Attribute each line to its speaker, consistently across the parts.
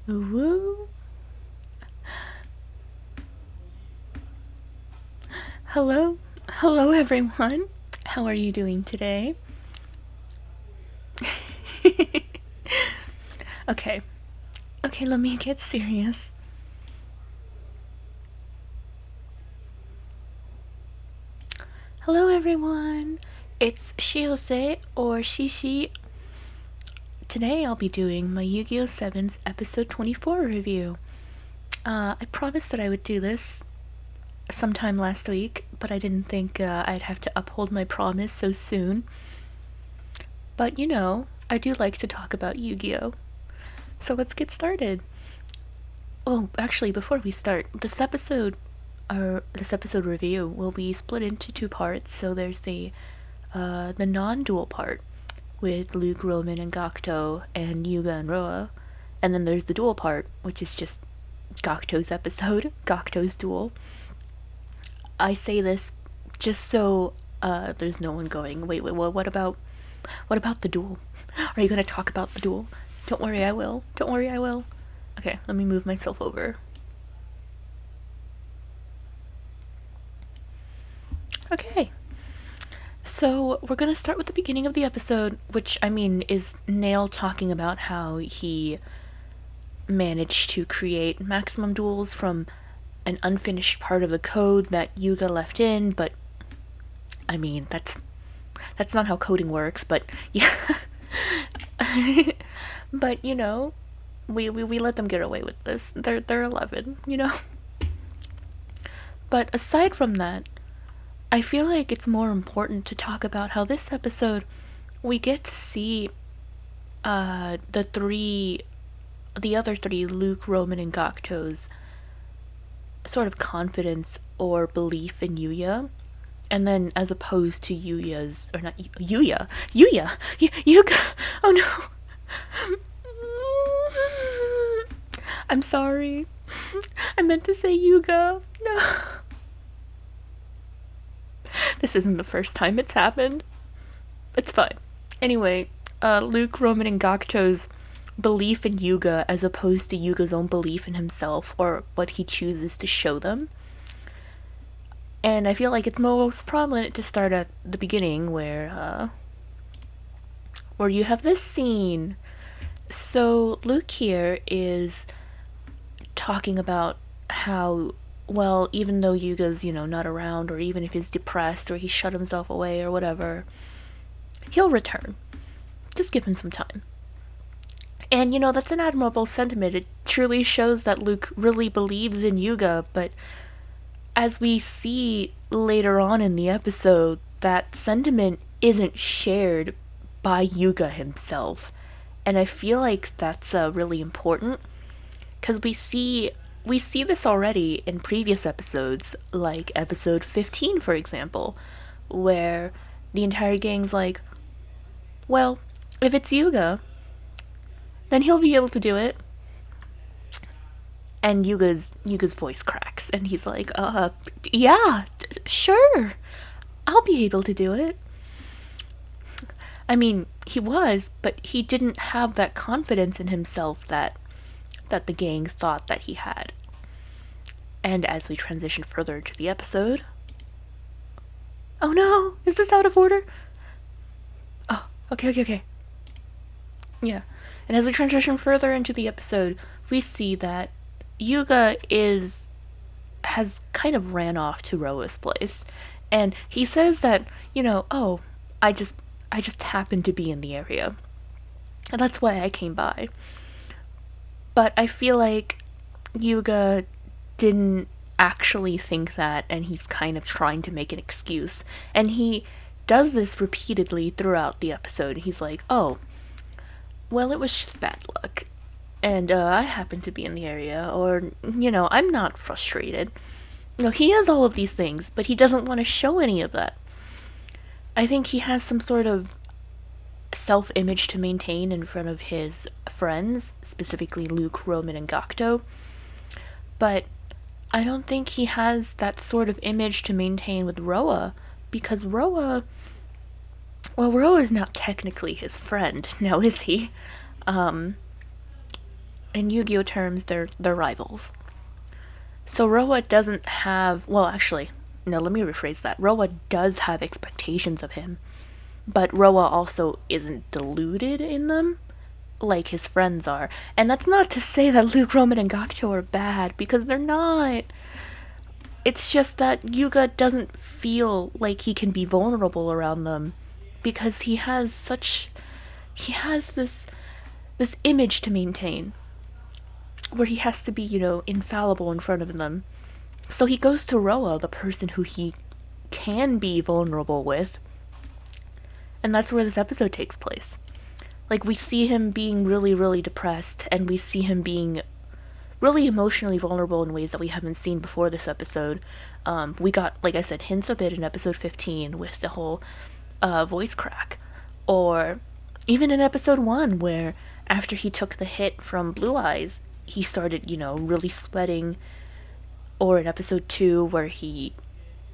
Speaker 1: Woo! Hello, hello everyone. How are you doing today? Okay, okay, let me get serious. Hello everyone. It's Shiose or Shishi. Today I'll be doing my Yu-Gi-Oh! 7's episode 24 review. I promised that I would do this sometime last week, but I didn't think I'd have to uphold my promise so soon. But I do like to talk about Yu-Gi-Oh! So let's get started. Oh, actually, before we start, this episode review will be split into two parts. So there's the non-dual part with Luke, Roman, and Gakuto, and Yuga and Roa, and then there's the dual part, which is just Gakuto's episode, Gakuto's duel. I say this just so there's no one going, wait, what about the duel? Are you gonna talk about the duel? Don't worry, I will. Don't worry, I will. Okay, let me move myself over. Okay. So, we're gonna start with the beginning of the episode, which, is Nail talking about how he managed to create maximum duels from an unfinished part of the code that Yuga left in, but that's not how coding works, but yeah. But we let them get away with this. They're 11. But aside from that, I feel like it's more important to talk about how this episode we get to see the other three, Luke, Roman, and Gakuto's sort of confidence or belief in Yuya, and then as opposed to Yuya's, or not Yuga. Oh no. I'm sorry. I meant to say Yuga. No. This isn't the first time it's happened. It's fine. Anyway, Luke, Roman, and Gakuto's belief in Yuga as opposed to Yuga's own belief in himself or what he chooses to show them. And I feel like it's most prominent to start at the beginning where you have this scene. So Luke here is talking about how, well, even though Yuga's, not around, or even if he's depressed or he shut himself away or whatever, he'll return. Just give him some time. And, that's an admirable sentiment. It truly shows that Luke really believes in Yuga, but as we see later on in the episode, that sentiment isn't shared by Yuga himself. And I feel like that's really important, because we see this already in previous episodes, like episode 15, for example, where the entire gang's like, well, if it's Yuga, then he'll be able to do it. And Yuga's voice cracks, and he's like, yeah, sure, I'll be able to do it. He was, but he didn't have that confidence in himself that the gang thought that he had. And as we transition further into the episode... Oh no! Is this out of order? Oh, okay. Yeah. And as we transition further into the episode, we see that Yuga has kind of ran off to Roa's place. And he says that, oh, I just happened to be in the area. And that's why I came by. But I feel like Yuga didn't actually think that, and he's kind of trying to make an excuse. And he does this repeatedly throughout the episode. He's like, oh, well, it was just bad luck. And I happened to be in the area, or, I'm not frustrated. He has all of these things, but he doesn't want to show any of that. I think he has some sort of self-image to maintain in front of his friends, specifically Luke, Roman, and Gakuto. But I don't think he has that sort of image to maintain with Roa, because Roa is not technically his friend, now is he? in Yu-Gi-Oh terms, they're rivals. So Roa doesn't have, well, actually, no, let me rephrase that. Roa does have expectations of him, but Roa also isn't deluded in them like his friends are. And that's not to say that Luke, Roman, and Gakuto are bad, because they're not. It's just that Yuga doesn't feel like he can be vulnerable around them because he has this image to maintain where he has to be, infallible in front of them. So he goes to Roa, the person who he can be vulnerable with. And that's where this episode takes place. Like, we see him being really, really depressed, and we see him being really emotionally vulnerable in ways that we haven't seen before this episode. We got, like I said, hints of it in episode 15 with the whole voice crack. Or even in episode 1, where after he took the hit from Blue Eyes, he started, really sweating. Or in episode 2, where he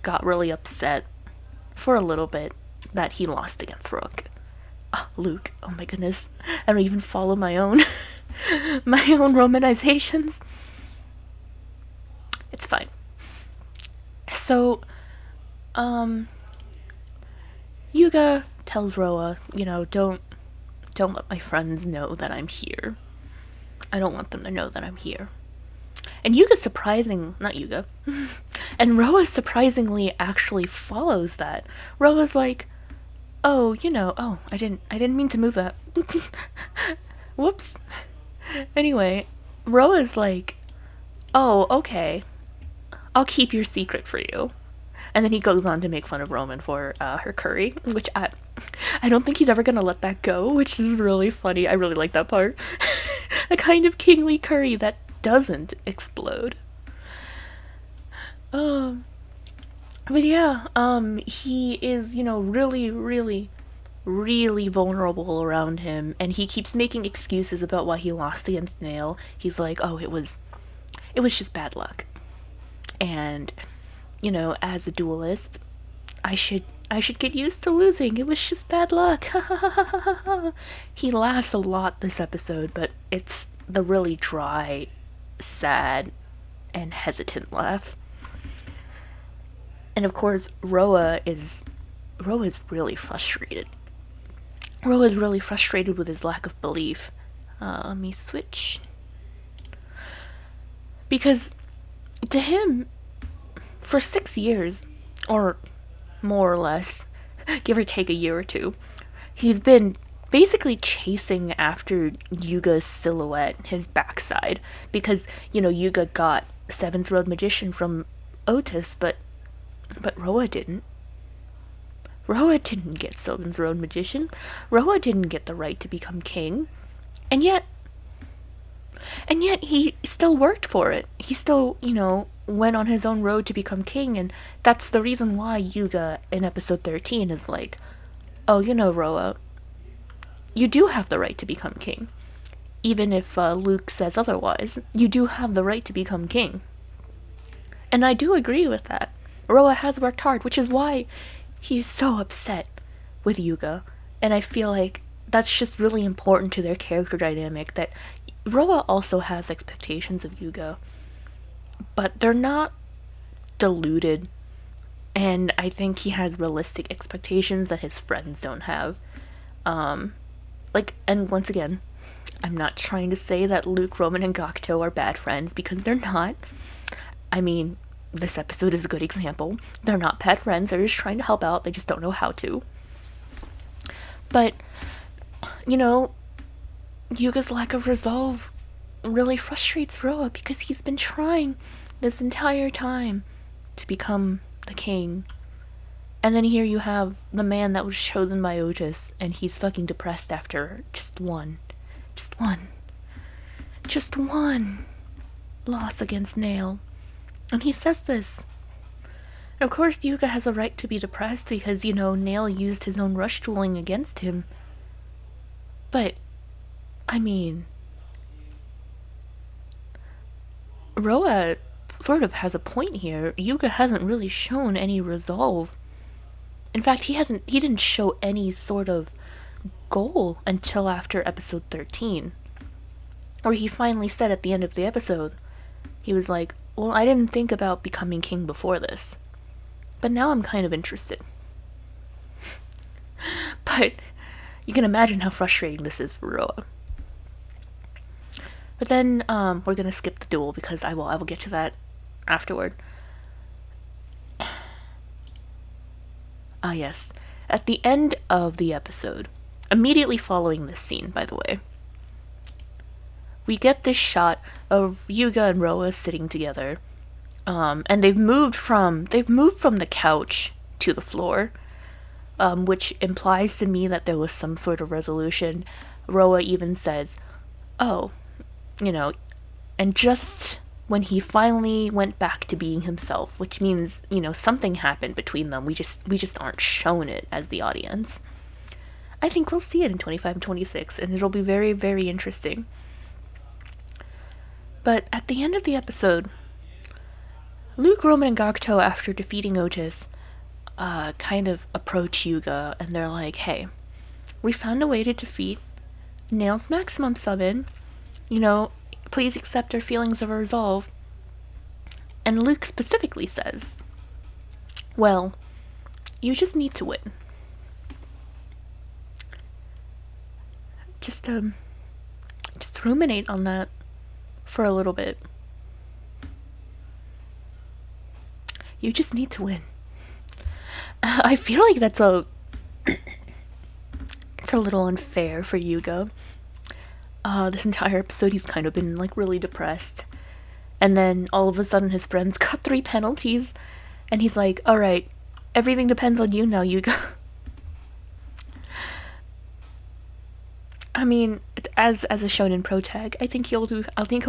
Speaker 1: got really upset for a little bit that he lost against Rook. Luke, oh my goodness. I don't even follow my own my own romanizations. It's fine. So, Yuga tells Roa, don't let my friends know that I'm here. I don't want them to know that I'm here. And and Roa surprisingly actually follows that. Roa's like, oh, I didn't mean to move that. Whoops. Anyway, Roa's like, oh, okay, I'll keep your secret for you. And then he goes on to make fun of Roman for her curry, which I don't think he's ever gonna let that go, which is really funny. I really like that part. A kind of kingly curry that doesn't explode. But yeah, he is, really, really, really vulnerable around him, and he keeps making excuses about why he lost against Nail. He's like, oh, it was just bad luck. And, as a duelist, I should get used to losing. It was just bad luck. He laughs a lot this episode, but it's the really dry, sad, and hesitant laugh. And of course, Roa is really frustrated. Roa is really frustrated with his lack of belief. Let me switch. Because to him, for 6 years, or more or less, give or take a year or two, he's been basically chasing after Yuga's silhouette, his backside. Because, Yuga got Seven's Road Magician from Otis, but Roa didn't. Roa didn't get Seven's Road Magician. Roa didn't get the right to become king. And yet he still worked for it. He still, went on his own road to become king, and that's the reason why Yuga in episode 13 is like, oh, Roa, you do have the right to become king. Even if Luke says otherwise, you do have the right to become king. And I do agree with that. Roa has worked hard, which is why he is so upset with Yuga. And I feel like that's just really important to their character dynamic, that Roa also has expectations of Yuga, but they're not deluded. And I think he has realistic expectations that his friends don't have. And once again, I'm not trying to say that Luke, Roman, and Gakuto are bad friends, because they're not. I mean, this episode is a good example. They're not bad friends, they're just trying to help out, they just don't know how to. But, Yuga's lack of resolve really frustrates Roa, because he's been trying this entire time to become the king. And then here you have the man that was chosen by Otis, and he's fucking depressed after just one loss against Nail. And he says this. Of course, Yuga has a right to be depressed because, Nail used his own rush dueling against him. But, I mean, Roa sort of has a point here. Yuga hasn't really shown any resolve. In fact, he didn't show any sort of goal until after episode 13. where he finally said at the end of the episode, he was like, well, I didn't think about becoming king before this, but now I'm kind of interested. But you can imagine how frustrating this is for Roa. But then we're gonna skip the duel because I will get to that afterward. Yes. At the end of the episode, immediately following this scene, by the way, we get this shot of Yuga and Roa sitting together, and they've moved from the couch to the floor, which implies to me that there was some sort of resolution. Roa even says, "Oh, and just when he finally went back to being himself," which means, something happened between them. We just aren't shown it as the audience. I think we'll see it in 25 and 26, and it'll be very, very interesting. But at the end of the episode, Luke, Roman, and Gakuto, after defeating Otis, kind of approach Yuga, and they're like, hey, we found a way to defeat Nail's maximum summon. Please accept our feelings of resolve. And Luke specifically says, well, you just need to win. Just ruminate on that for a little bit. You just need to win. I feel like it's a little unfair for Yuga. This entire episode he's kind of been really depressed, and then all of a sudden his friends got 3 penalties, and he's like, alright, everything depends on you now, Yuga. I mean, as a shonen pro tag, I think he'll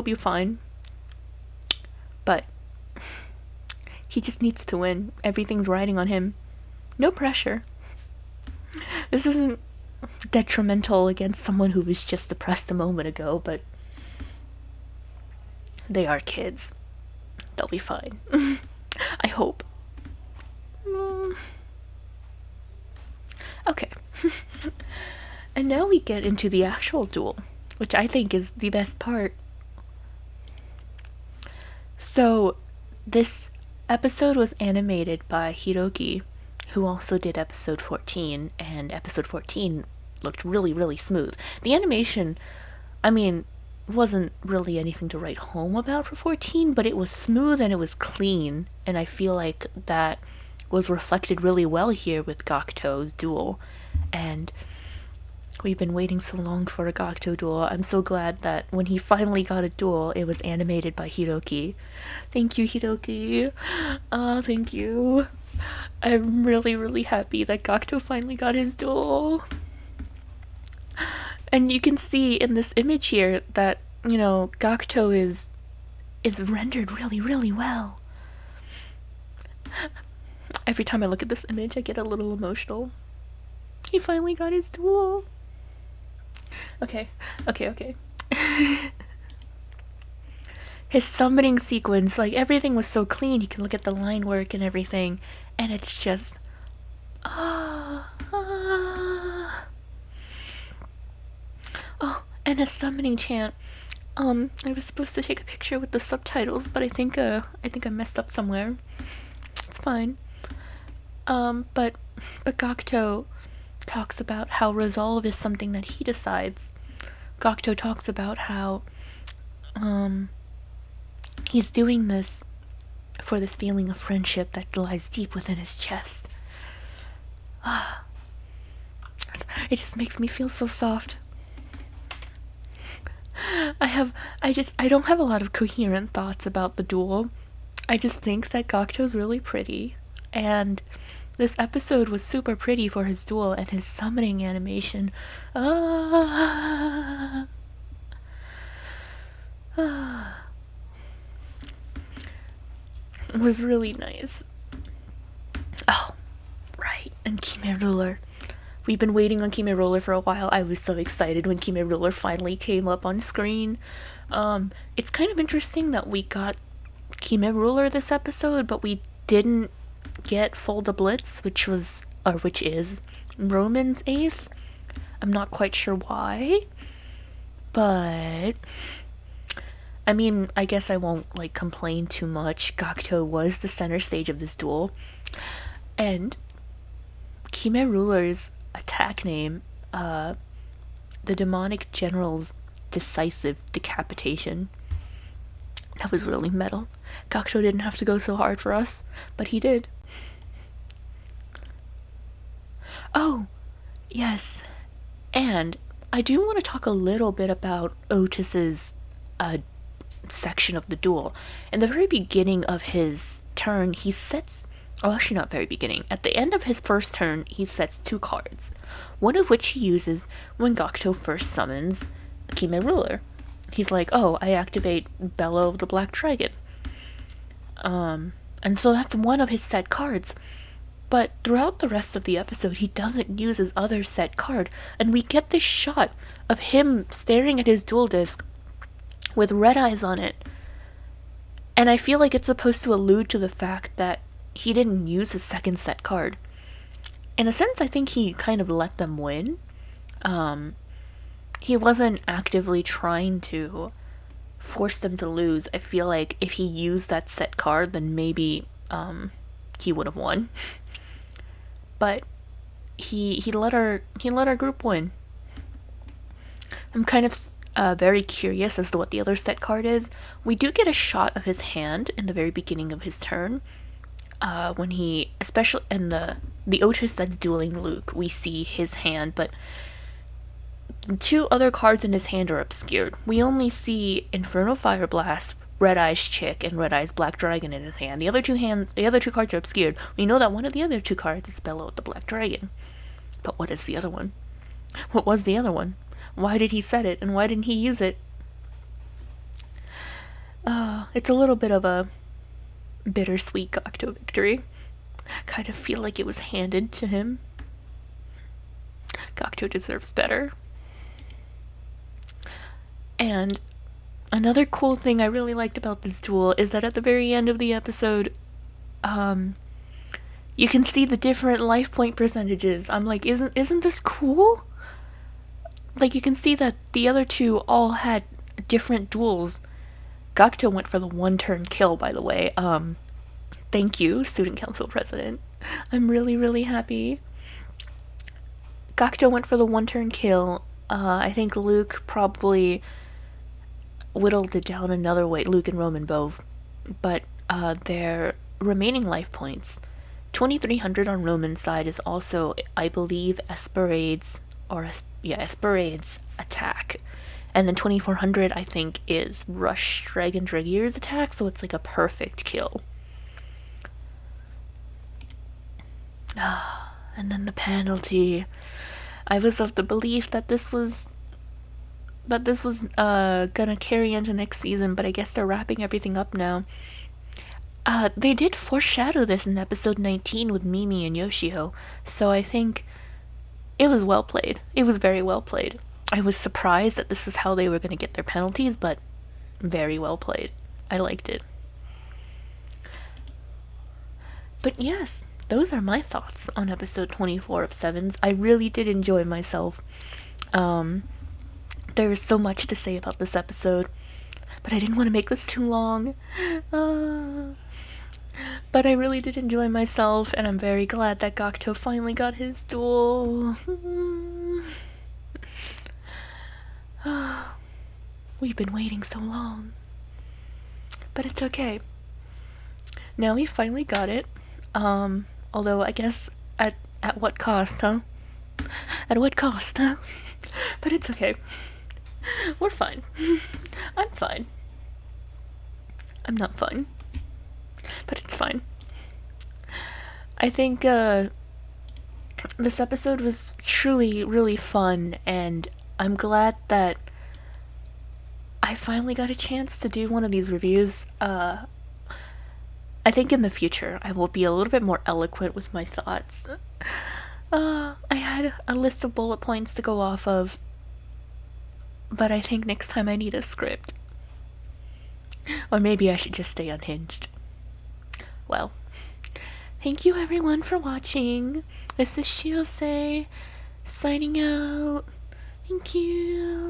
Speaker 1: be fine. But he just needs to win. Everything's riding on him. No pressure. This isn't detrimental against someone who was just depressed a moment ago, but they are kids. They'll be fine. I hope. Okay. And now we get into the actual duel, which I think is the best part. So, this episode was animated by Hiroki, who also did episode 14, and episode 14 looked really, really smooth. The animation, wasn't really anything to write home about for 14, but it was smooth and it was clean, and I feel like that was reflected really well here with Gakuto's duel. And we've been waiting so long for a Gakuto duel. I'm so glad that when he finally got a duel, it was animated by Hiroki. Thank you, Hiroki. Thank you. I'm really, really happy that Gakuto finally got his duel. And you can see in this image here that, Gakuto is rendered really, really well. Every time I look at this image, I get a little emotional. He finally got his duel. Okay. His summoning sequence, everything was so clean. You can look at the line work and everything, and it's just oh, and a summoning chant. I was supposed to take a picture with the subtitles, but I think I messed up somewhere. It's fine. But Gakuto talks about how resolve is something that he decides. Gakuto talks about how he's doing this for this feeling of friendship that lies deep within his chest. It just makes me feel so soft. I don't have a lot of coherent thoughts about the duel. I just think that Gakuto's really pretty, and this episode was super pretty for his duel, and his summoning animation was really nice. Oh, right, and Kime Ruler. We've been waiting on Kime Ruler for a while. I was so excited when Kime Ruler finally came up on screen. It's kind of interesting that we got Kime Ruler this episode, but we didn't get Folda Blitz, which is Roman's ace. I'm not quite sure why. But I mean, I guess I won't like complain too much. Gakuto was the center stage of this duel, and Kime Ruler's attack name, the demonic general's decisive decapitation. That was really metal. Gakuto didn't have to go so hard for us, but he did. Oh, yes. And I do want to talk a little bit about Otis's section of the duel. In the very beginning of his turn, he sets. Oh, actually, not very beginning. At the end of his first turn, he sets 2 cards, one of which he uses when Gakuto first summons Kime Ruler. He's like, oh, I activate Bellow of the Black Dragon. And so that's one of his set cards. But throughout the rest of the episode, he doesn't use his other set card, and we get this shot of him staring at his duel disc with red eyes on it. And I feel like it's supposed to allude to the fact that he didn't use his second set card. In a sense, I think he kind of let them win. He wasn't actively trying to force them to lose. I feel like if he used that set card, then maybe he would have won. But he let our group win. I'm kind of very curious as to what the other set card is. We do get a shot of his hand in the very beginning of his turn. When he, especially in the Otis that's dueling Luke, we see his hand, but the 2 other cards in his hand are obscured. We only see Inferno Fire Blast, Red Eyes Chick, and Red Eyes Black Dragon in his hand. The other 2 cards are obscured. We know that one of the other 2 cards is Bellow with the Black Dragon. But what is the other one? What was the other one? Why did he set it, and why didn't he use it? It's a little bit of a bittersweet Gakuto victory. Kind of feel like it was handed to him. Gakuto deserves better. And another cool thing I really liked about this duel is that at the very end of the episode, you can see the different life point percentages. I'm like, isn't this cool? Like, you can see that the other 2 all had different duels. Gakuto went for the 1-turn kill, by the way. Thank you, Student Council President. I'm really, really happy. Gakuto went for the 1-turn kill. I think Luke probably whittled it down another way. Luke and Roman both. But their remaining life points, 2300 on Roman's side is also, I believe, Esperade's attack. And then 2400, I think, is Rush Dragon Dragir's attack, so it's like a perfect kill. And then the penalty. I was of the belief that this was gonna carry into next season, but I guess they're wrapping everything up now. They did foreshadow this in episode 19 with Mimi and Yoshio, so I think it was well played. It was very well played. I was surprised that this is how they were going to get their penalties, but very well played. I liked it. But yes, those are my thoughts on episode 24 of Sevens. I really did enjoy myself. There is so much to say about this episode, but I didn't want to make this too long. But I really did enjoy myself, and I'm very glad that Gakuto finally got his duel. We've been waiting so long. But it's okay. Now we finally got it. Although I guess at what cost, huh? At what cost, huh? But it's okay. We're fine. I'm fine. I'm not fine. But it's fine. I think this episode was truly really fun, and I'm glad that I finally got a chance to do one of these reviews. I think in the future I will be a little bit more eloquent with my thoughts. I had a list of bullet points to go off of, but I think next time I need a script. Or maybe I should just stay unhinged. Well, thank you everyone for watching. This is Shiose, signing out. Thank you.